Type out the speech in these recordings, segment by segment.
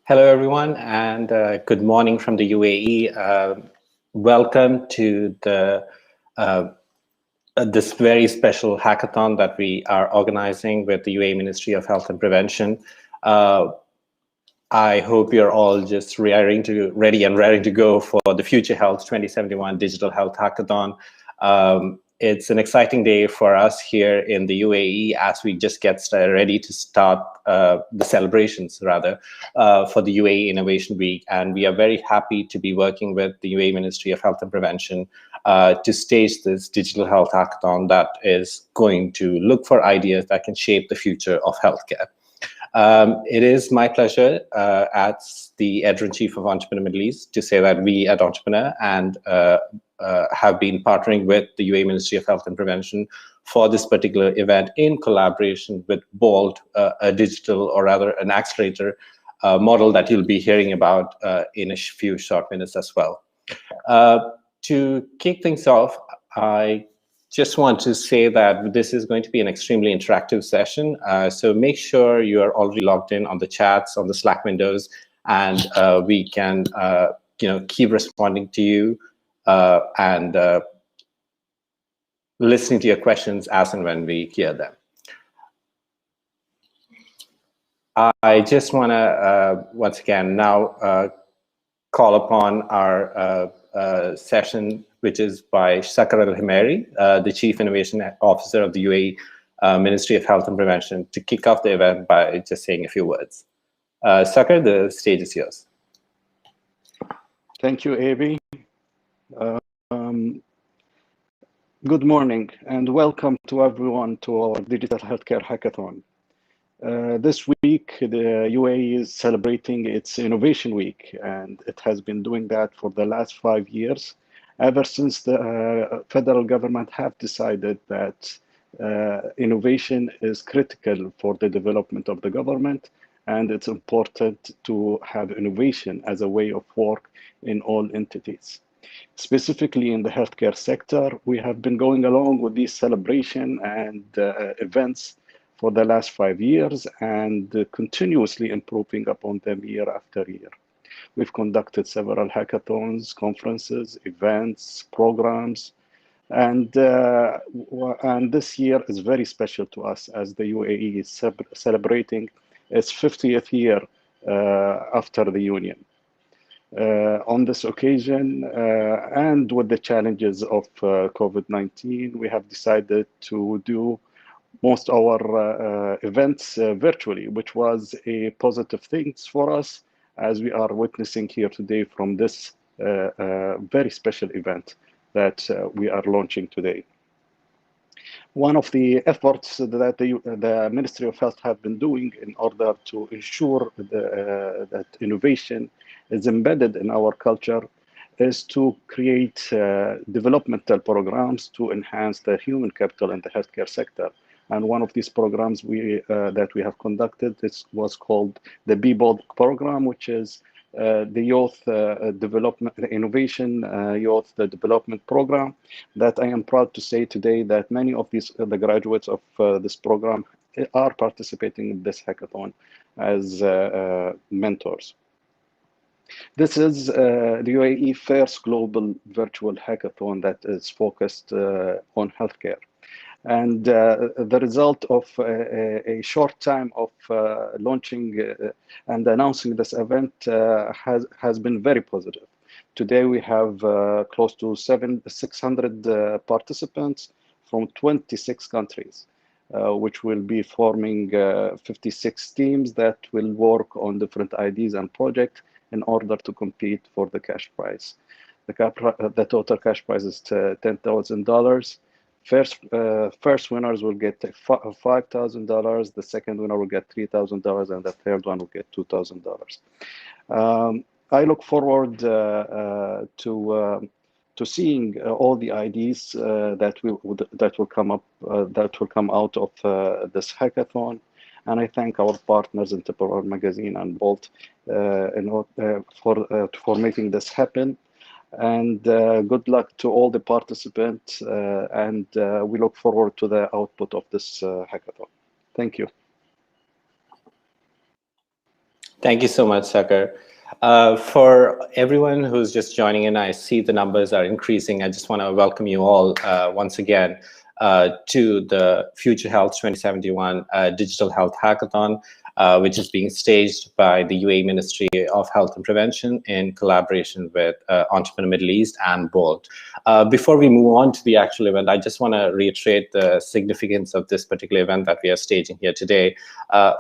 Hello, everyone, and good morning from the UAE. Welcome to this very special hackathon that we are organizing with the UAE Ministry of Health and Prevention. I hope you're all just ready and raring to go for the Future Health 2071 Digital Health Hackathon. It's an exciting day for us here in the UAE as we just get ready to start the celebrations, rather, for the UAE Innovation Week. And we are very happy to be working with the UAE Ministry of Health and Prevention to stage this digital health hackathon that is going to look for ideas that can shape the future of healthcare. It is my pleasure as the editor-in-chief of Entrepreneur Middle East to say that we at Entrepreneur and have been partnering with the UAE Ministry of Health and Prevention for this particular event in collaboration with BOLT, a digital, or rather an accelerator model that you'll be hearing about in a few short minutes as well. To kick things off, I just want to say that this is going to be an extremely interactive session. So make sure you are already logged in on the chats, on the Slack windows, and we can keep responding to you and listening to your questions as and when we hear them. I just want to once again now call upon our session, which is by Saqr Al Hemeiri, the Chief Innovation Officer of the UAE Ministry of Health and Prevention, to kick off the event by just saying a few words. Saqr, the stage is yours. Thank you, Aby. Good morning and welcome to everyone to our Digital Healthcare Hackathon. This week, the UAE is celebrating its Innovation Week, and it has been doing that for the last 5 years, ever since the federal government have decided that innovation is critical for the development of the government, and it's important to have innovation as a way of work in all entities. Specifically in the healthcare sector, we have been going along with these celebration and events for the last 5 years and continuously improving upon them year after year. We've conducted several hackathons, conferences, events, programs, and this year is very special to us as the UAE is celebrating its 50th year after the Union. On this occasion, and with the challenges of COVID-19, we have decided to do most of our events virtually, which was a positive thing for us, as we are witnessing here today from this very special event that we are launching today. One of the efforts that the Ministry of Health have been doing in order to ensure that innovation is embedded in our culture is to create developmental programs to enhance the human capital in the healthcare sector. And one of these programs that we have conducted was called the BBOD program, which is the Youth Development Innovation Youth Development Program. That I am proud to say today that many of the graduates of this program are participating in this hackathon as mentors. This is the UAE first global virtual hackathon that is focused on healthcare. And the result of a short time of launching and announcing this event has been very positive. Today we have close to 600 participants from 26 countries, which will be forming 56 teams that will work on different ideas and projects in order to compete for the cash prize. The total cash prize is $10,000. First winners will get $5,000. The second winner will get $3,000, and the third one will get $2,000. I look forward to seeing all the ideas that will come out of this hackathon. And I thank our partners, Entrepreneur Magazine and BOLT, for making this happen. And good luck to all the participants, and we look forward to the output of this hackathon. Thank you. Thank you so much, Saqr. For everyone who's just joining in, I see the numbers are increasing. I just want to welcome you all once again to the Future Health 2071 Digital Health Hackathon, which is being staged by the UAE Ministry of Health and Prevention in collaboration with Entrepreneur Middle East and Bolt. Before we move on to the actual event, I just want to reiterate the significance of this particular event that we are staging here today.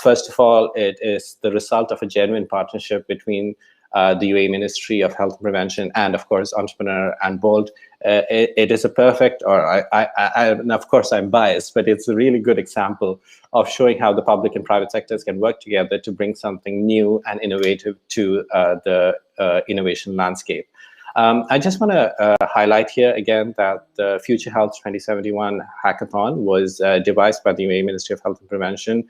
First of all, it is the result of a genuine partnership between the UAE Ministry of Health and Prevention and, of course, Entrepreneur and Bolt. It is a perfect, and of course I'm biased, but it's a really good example of showing how the public and private sectors can work together to bring something new and innovative to the innovation landscape. I just want to highlight here again that the Future Health 2071 Hackathon was devised by the UAE Ministry of Health and Prevention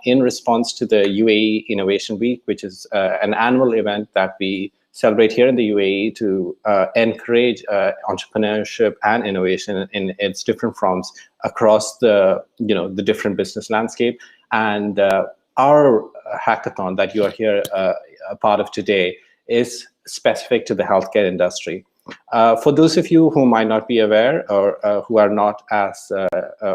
in response to the UAE Innovation Week, which is an annual event that we celebrate here in the UAE to encourage entrepreneurship and innovation in its different forms across the the different business landscape. And our hackathon that you are here a part of today is specific to the healthcare industry. For those of you who might not be aware or who are not as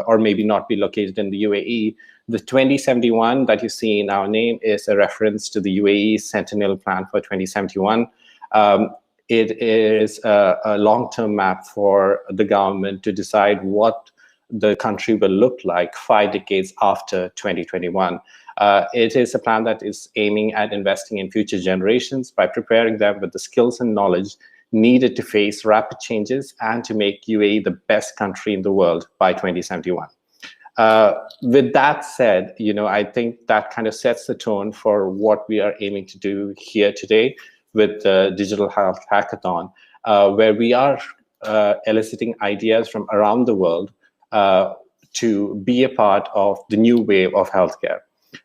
or maybe not be located in the UAE, the 2071 that you see in our name is a reference to the UAE Centennial Plan for 2071. It is a long-term map for the government to decide what the country will look like 5 decades after 2021. It is a plan that is aiming at investing in future generations by preparing them with the skills and knowledge needed to face rapid changes and to make UAE the best country in the world by 2071. With that said, I think that kind of sets the tone for what we are aiming to do here today with the Digital Health Hackathon, where we are eliciting ideas from around the world to be a part of the new wave of healthcare.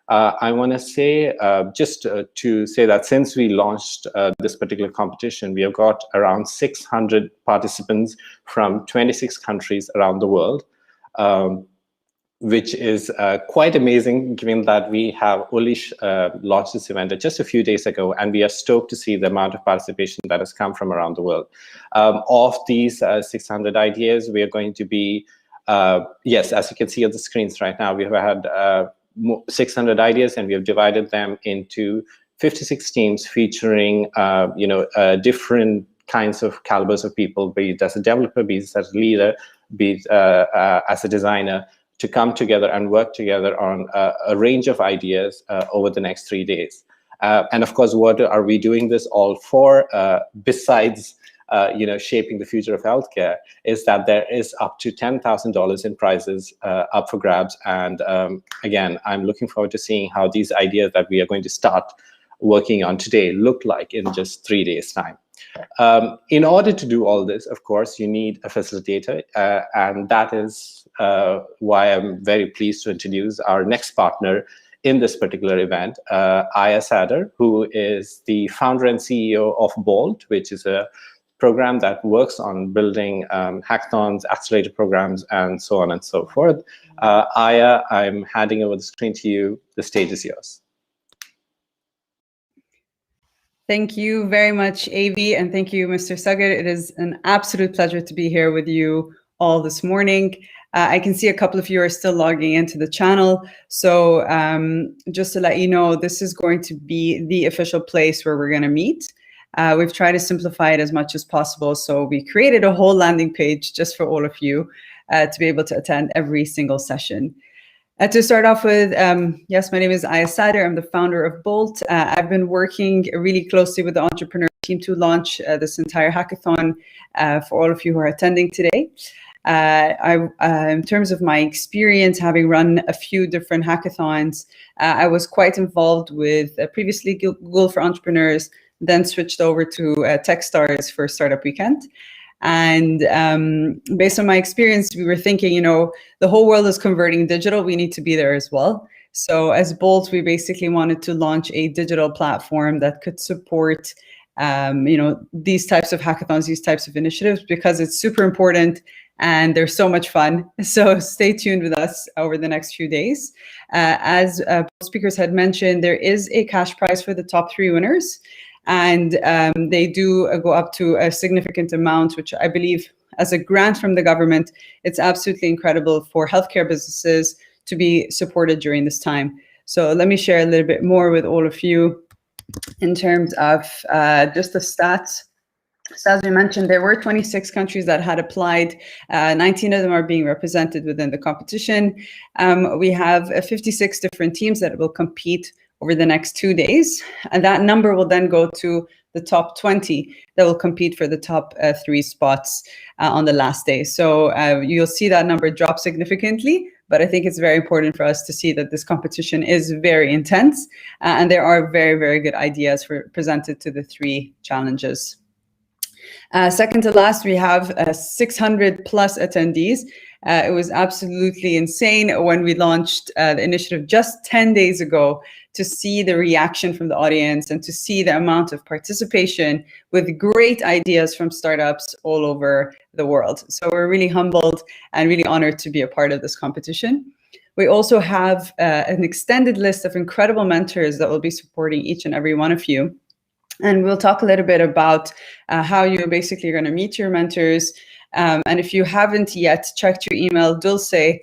I want to say, just to say that since we launched this particular competition, we have got around 600 participants from 26 countries around the world, which is quite amazing given that we have only launched this event just a few days ago, and we are stoked to see the amount of participation that has come from around the world. Of these 600 ideas, we are going to be, yes, as you can see on the screens right now, we have had 600 ideas, and we have divided them into 56 teams featuring different kinds of calibers of people, be it as a developer, be it as a leader, be it as a designer, to come together and work together on a range of ideas over the next 3 days. And of course, what are we doing this all for? Besides shaping the future of healthcare, is that there is up to $10,000 in prizes up for grabs. And again, I'm looking forward to seeing how these ideas that we are going to start working on today look like in just 3 days' time. In order to do all this, of course, you need a facilitator, and that is why I'm very pleased to introduce our next partner in this particular event, Aby Sam, who is the founder and CEO of Bolt, which is a program that works on building hackathons, accelerator programs, and so on and so forth. Aya, I'm handing over the screen to you. The stage is yours. Thank you very much, Aby, and thank you, Mr. Saqr. It is an absolute pleasure to be here with you all this morning. I can see a couple of you are still logging into the channel. So just to let you know, this is going to be the official place where we're going to meet. We've tried to simplify it as much as possible. So we created a whole landing page just for all of you to be able to attend every single session. To start off with, yes, my name is Aby Sam. I'm the founder of Bolt. I've been working really closely with the entrepreneur team to launch this entire hackathon for all of you who are attending today. In terms of my experience, having run a few different hackathons, I was quite involved with previously Google for Entrepreneurs, then switched over to Techstars for Startup Weekend. And based on my experience, we were thinking, the whole world is converting digital. We need to be there as well. So as Bolt, we basically wanted to launch a digital platform that could support, these types of hackathons, these types of initiatives, because it's super important. and they're so much fun. So stay tuned with us over the next few days. As both speakers had mentioned, there is a cash prize for the top 3 winners, and they do go up to a significant amount, which I believe as a grant from the government, it's absolutely incredible for healthcare businesses to be supported during this time. So let me share a little bit more with all of you in terms of just the stats. So as we mentioned, there were 26 countries that had applied. 19 of them are being represented within the competition. We have 56 different teams that will compete over the next 2 days. And that number will then go to the top 20 that will compete for the top 3 spots on the last day. So you'll see that number drop significantly, but I think it's very important for us to see that this competition is very intense, and there are very, very good ideas presented to the 3 challenges. Second to last, we have 600 plus attendees. It was absolutely insane when we launched the initiative just 10 days ago to see the reaction from the audience and to see the amount of participation with great ideas from startups all over the world. So we're really humbled and really honored to be a part of this competition. We also have an extended list of incredible mentors that will be supporting each and every one of you. And we'll talk a little bit about how you're basically going to meet your mentors. And if you haven't yet checked your email, Dulce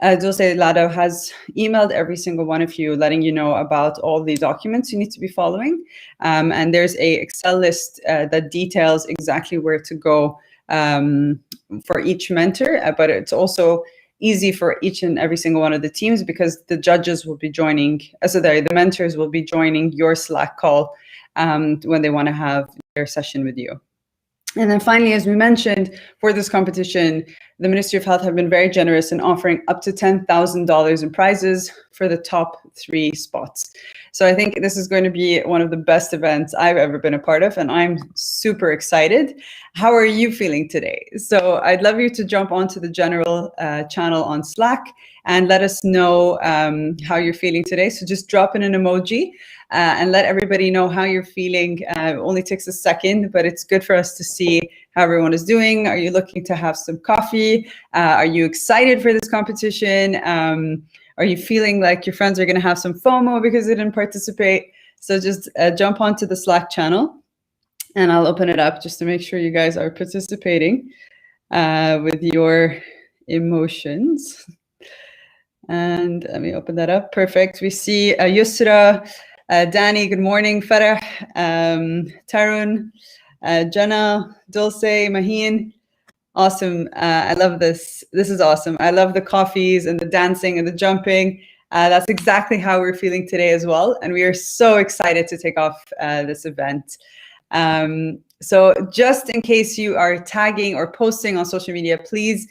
Lado has emailed every single one of you, letting you know about all the documents you need to be following. And there's a Excel list that details exactly where to go for each mentor, but it's also easy for each and every single one of the teams because the judges will be joining, the mentors will be joining your Slack call when they want to have their session with you. And then finally, as we mentioned, for this competition, the Ministry of Health have been very generous in offering up to $10,000 in prizes for the top 3 spots. So I think this is going to be one of the best events I've ever been a part of, and I'm super excited. How are you feeling today? So I'd love you to jump onto the general channel on Slack and let us know how you're feeling today. So just drop in an emoji and let everybody know how you're feeling. It only takes a second, but it's good for us to see how everyone is doing. Are you looking to have some coffee? Are you excited for this competition? Are you feeling like your friends are going to have some FOMO because they didn't participate? So just jump onto the Slack channel and I'll open it up just to make sure you guys are participating with your emotions. And let me open that up. Perfect. We see Yusra, Danny, good morning. Farah, Tarun, Jana, Dulce, Maheen. Awesome. I love this. This is awesome. I love the coffees and the dancing and the jumping. That's exactly how we're feeling today as well. And we are so excited to take off this event. So just in case you are tagging or posting on social media, please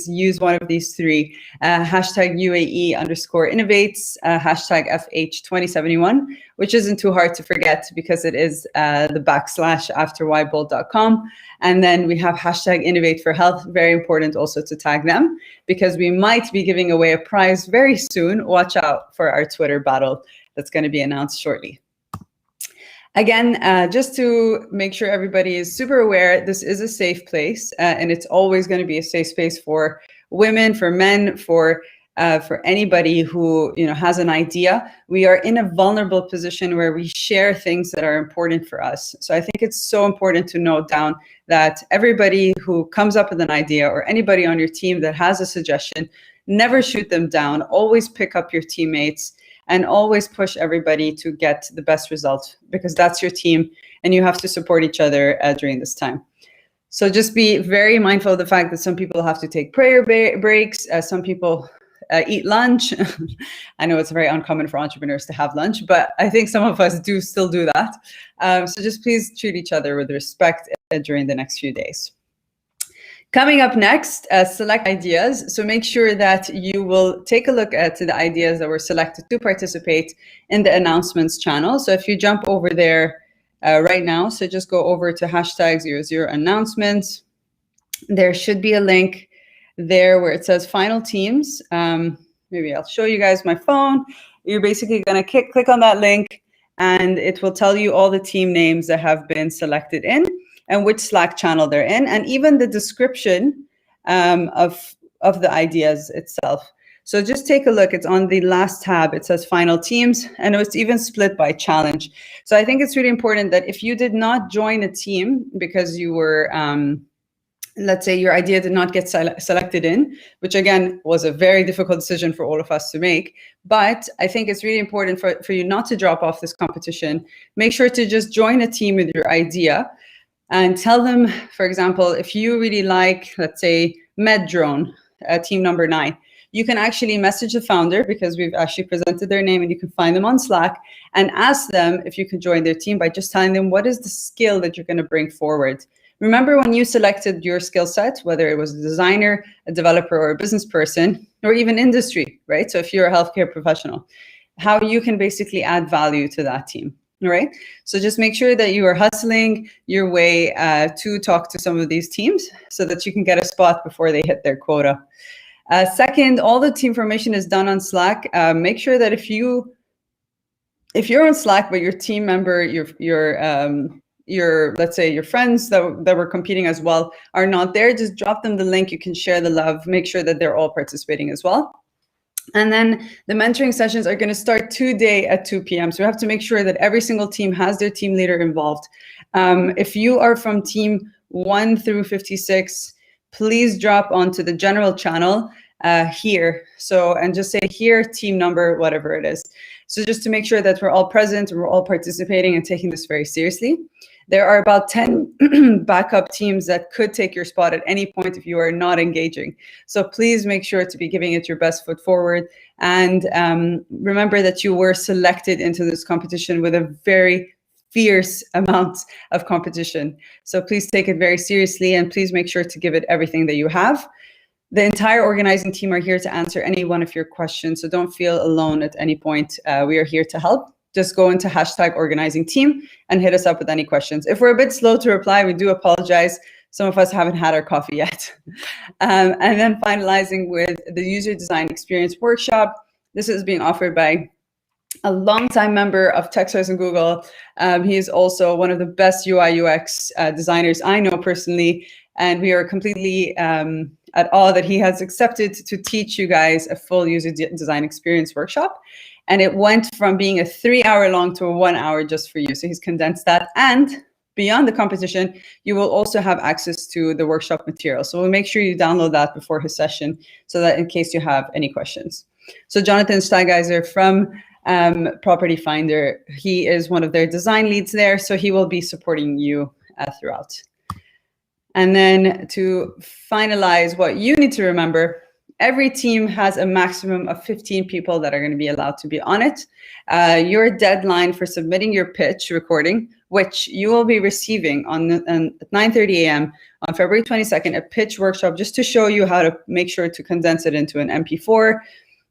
use one of these 3, hashtag UAE_innovates, hashtag FH2071, which isn't too hard to forget because it is the / after ybold.com. And then we have hashtag innovate for health, very important also to tag them because we might be giving away a prize very soon. Watch out for our Twitter battle that's going to be announced shortly. Again, just to make sure everybody is super aware, this is a safe place, and it's always going to be a safe space for women, for men, for anybody who has an idea. We are in a vulnerable position where we share things that are important for us. So I think it's so important to note down that everybody who comes up with an idea or anybody on your team that has a suggestion, never shoot them down. Always pick up your teammates. And always push everybody to get the best result because that's your team and you have to support each other during this time. So just be very mindful of the fact that some people have to take prayer breaks. Some people eat lunch. I know it's very uncommon for entrepreneurs to have lunch, but I think some of us do still do that. So just please treat each other with respect during the next few days. Coming up next, select ideas. So make sure that you will take a look at the ideas that were selected to participate in the announcements channel. So if you jump over there right now, so just go over to hashtag 00 announcements. There should be a link there where it says final teams. Maybe I'll show you guys my phone. You're basically going to click on that link and it will tell you all the team names that have been selected in and which Slack channel they're in, and even the description of the ideas itself. So just take a look. It's on the last tab. It says final teams, and it's even split by challenge. So I think it's really important that if you did not join a team because you were, let's say your idea did not get selected in, which again was a very difficult decision for all of us to make. But I think it's really important for you not to drop off this competition. Make sure to just join a team with your idea and tell them, for example, if you really like, let's say, Med Drone, team number 9, you can actually message the founder, because we've actually presented their name and you can find them on Slack, and ask them if you can join their team by just telling them what is the skill that you're going to bring forward. Remember when you selected your skill set, whether it was a designer, a developer, or a business person, or even industry, right? So if you're a healthcare professional, how you can basically add value to that team, right? So just make sure that you are hustling your way to talk to some of these teams so that you can get a spot before they hit their quota. Second, all the team formation is done on Slack. Make sure that if you're on Slack, but your team member, your let's say your friends that were competing as well are not there, just drop them the link. You can share the love, make sure that they're all participating as well. And then the mentoring sessions are going to start today at 2 p.m. So we have to make sure that every single team has their team leader involved. If you are from team 1 through 56, please drop onto the general channel here. So, and just say here, team number, whatever it is. So just to make sure that we're all present, we're all participating and taking this very seriously. There are about 10 backup teams that could take your spot at any point if you are not engaging. So please make sure to be giving it your best foot forward. And remember that you were selected into this competition with a very fierce amount of competition. So please take it very seriously and please make sure to give it everything that you have. The entire organizing team are here to answer any one of your questions. So don't feel alone at any point. We are here to help. Just go into #organizing-team and hit us up with any questions. If we're a bit slow to reply, we do apologize. Some of us haven't had our coffee yet. And then finalizing with the user design experience workshop. This is being offered by a longtime member of TechSource and Google. He is also one of the best UI UX designers I know personally. And we are completely at awe that he has accepted to teach you guys a full user design experience workshop. And it went from being a 3-hour-long to a 1-hour just for you. So he's condensed that. And beyond the competition, you will also have access to the workshop material. So we'll make sure you download that before his session so that in case you have any questions. So Jonathan Steigeiser from Property Finder, he is one of their design leads there. So he will be supporting you throughout. And then to finalize what you need to remember, every team has a maximum of 15 people that are going to be allowed to be on it. Your deadline for submitting your pitch recording, which you will be receiving on at 9:30 a.m. on February 22nd, a pitch workshop just to show you how to make sure to condense it into an MP4,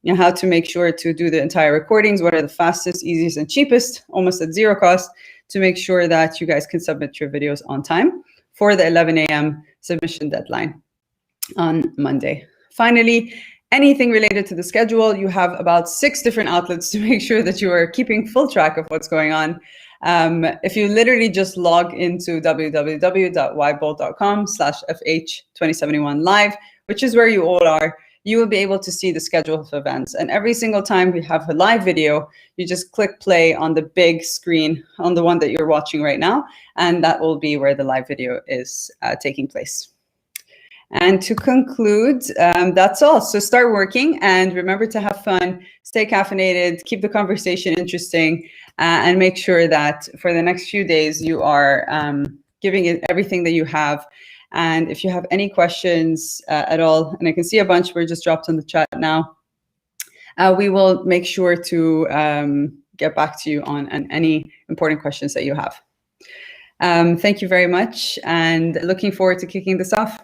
you know, how to make sure to do the entire recordings, what are the fastest, easiest, and cheapest, almost at zero cost, to make sure that you guys can submit your videos on time for the 11 a.m. submission deadline on Monday. Finally, anything related to the schedule, you have about 6 different outlets to make sure that you are keeping full track of what's going on. If you literally just log into www.wybolt.com/FH2071live, which is where you all are, you will be able to see the schedule of events. And every single time we have a live video, you just click play on the big screen, on the one that you're watching right now, and that will be where the live video is taking place. And to conclude, that's all. So start working and remember to have fun, stay caffeinated, keep the conversation interesting, and make sure that for the next few days you are giving it everything that you have. And if you have any questions at all, and I can see a bunch were just dropped on the chat now, we will make sure to get back to you on any important questions that you have. Thank you very much, and looking forward to kicking this off.